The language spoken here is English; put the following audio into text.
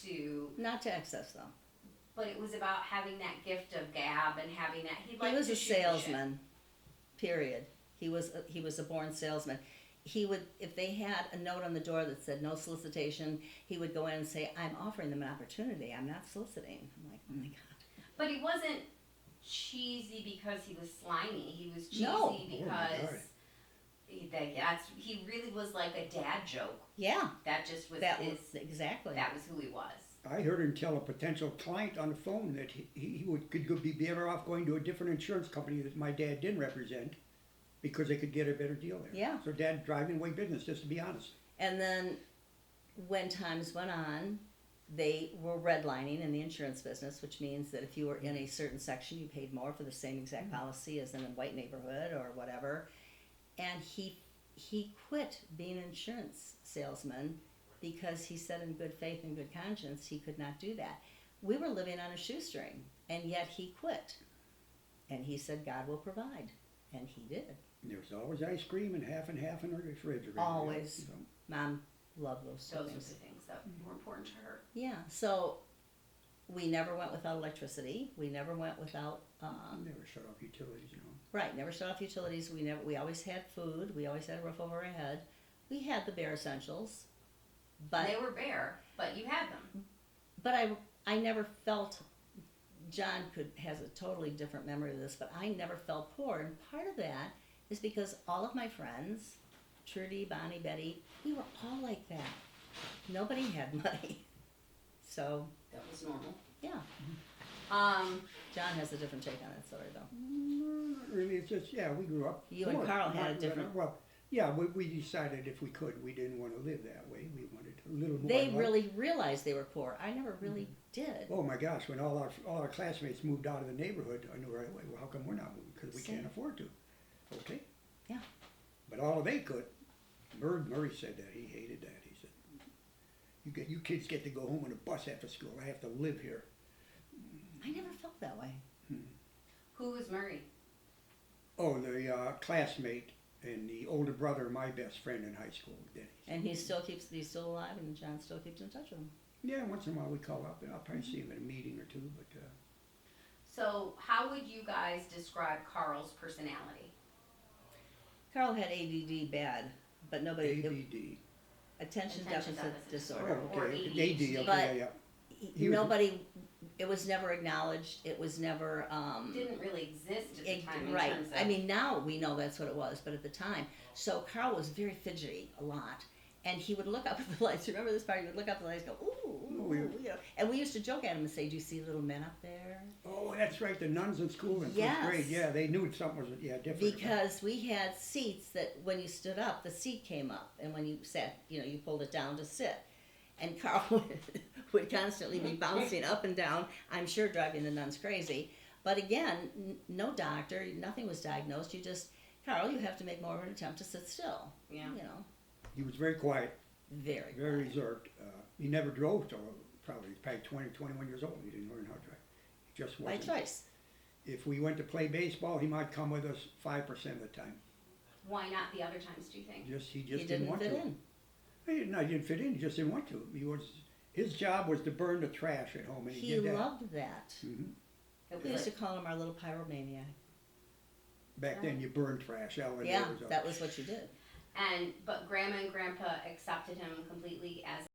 to, Not to excess though. but it was about having that gift of gab and having that, he He liked was to a shoot the shit. salesman, period. He was a born salesman. He would, if they had a note on the door that said no solicitation, he would go in and say, I'm offering them an opportunity. I'm not soliciting. I'm like, oh my God. But he wasn't cheesy because he was slimy. He was cheesy No. because he really was like a dad joke. Yeah. That just was That his, was, exactly. that was who he was. I heard him tell a potential client on the phone that could be better off going to a different insurance company that my dad didn't represent because they could get a better deal there. Yeah. So Dad driving away business, just to be honest. And then when times went on, they were redlining in the insurance business, which means that if you were in a certain section, you paid more for the same exact policy as in a white neighborhood or whatever. And he quit being an insurance salesman because he said in good faith and good conscience he could not do that. We were living on a shoestring, and yet he quit. And he said God will provide, and he did. There was always ice cream and half in the refrigerator. Always. So, Mom loved those Those were things. the things that were important to her. Yeah, so we never went without electricity. We never went without never shut off utilities, right. Never shut off utilities. We always had food. We always had a roof over our head. We had the bare essentials, but They were bare, but you had them. but I never felt. John has a totally different memory of this, but I never felt poor, and part of that is because all of my friends, Trudy, Bonnie, Betty, we were all like that. Nobody had money, so That was normal. yeah. John has a different take on that story, though. Not really. It's just, we grew up. You and poor. Carl had a Not- different- Well, yeah, we decided if we could, we didn't want to live that way. We wanted a little more. They life. really realized they were poor. I never really did. Oh my gosh! When all our classmates moved out of the neighborhood, I knew right away. Well, how come we're not moving? Because we Same. can't afford to. Okay. Yeah. But all they could. Murray said that he hated that. He said, "You kids get to go home on a bus after school. I have to live here." I never felt that way. Who was Murray? Oh, the classmate and the older brother of my best friend in high school, Denny. And he's still alive, and John still keeps in touch with him. Yeah, once in a while we call up, and I'll probably see him at a meeting or two. But So, how would you guys describe Carl's personality? Carl had ADD bad, but nobody. ADD. Attention Attention deficit deficit disorder. Oh, Or okay. ADHD. AD. Okay, But- yeah. He was- Nobody. It was never acknowledged. It was never. Didn't really exist at the time in Right. terms of. I mean, now we know that's what it was, but at the time, so Carl was very fidgety a lot, and he would look up at the lights. Remember this part? He would look up at the lights, and go ooh, ooh, yeah. you know. And we used to joke at him and say, "Do you see little men up there?" Oh, that's right. The nuns in school in first Yes. grade. Yeah, they knew something was different. Because we had seats that when you stood up, the seat came up, and when you sat, you pulled it down to sit. And Carl would constantly be bouncing up and down, I'm sure driving the nuns crazy. But again, no doctor, nothing was diagnosed. Carl, you have to make more of an attempt to sit still. Yeah. He was very quiet, Very very quiet. reserved. He never drove till probably 20, 21 years old. He didn't learn how to drive. He just By wasn't. choice. If we went to play baseball, he might come with us 5% of the time. Why not the other times, do you think? He just He didn't didn't want fit to. in. He didn't fit in. He just didn't want to. His job was to burn the trash at home, and he He did that. loved that. Hmm. It We was used to like, call him our little pyromaniac. Back then, you burned trash. Yeah, that was what you did. but Grandma and Grandpa accepted him completely as